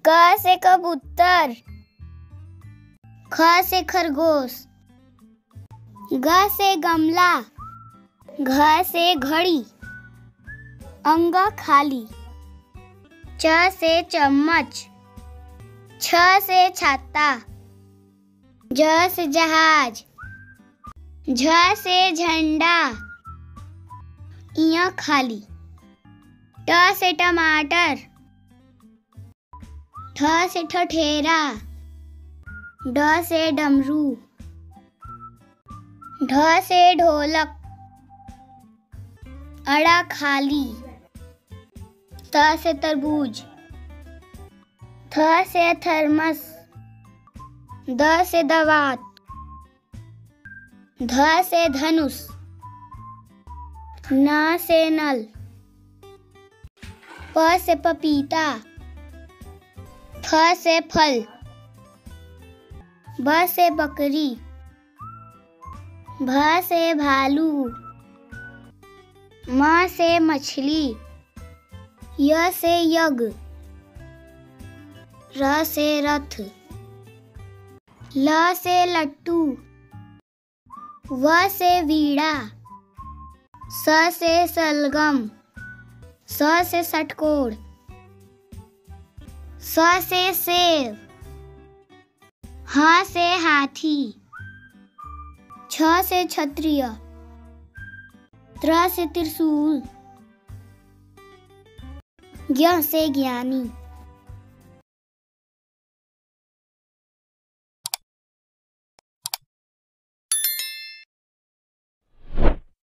क से कबूतर, ख से खरगोश, ग से गमला, घ से घड़ी, अंग खाली, च से चम्मच, छ से छाता, ज से जहाज, झ से झंडा, इया खाली, ट से टमाटर, ठ से ठठेरा, ड से डमरू, ढ से ढोलक, अड़ा खाली, त से तरबूज, थ से थर्मस, द से दवात, ध से धनुष, न से नल, प से पपीता, फ से फल, ब से बकरी, भ से भालू, म से मछली, य से यज्ञ, र से रथ, ल से लट्टू, व से वीणा, स से सलगम, स से षटकोण, स से सेब, ह से हाथी, छ से क्षत्रिय, त्र से त्रिशूल, ज्ञ से ज्ञानी।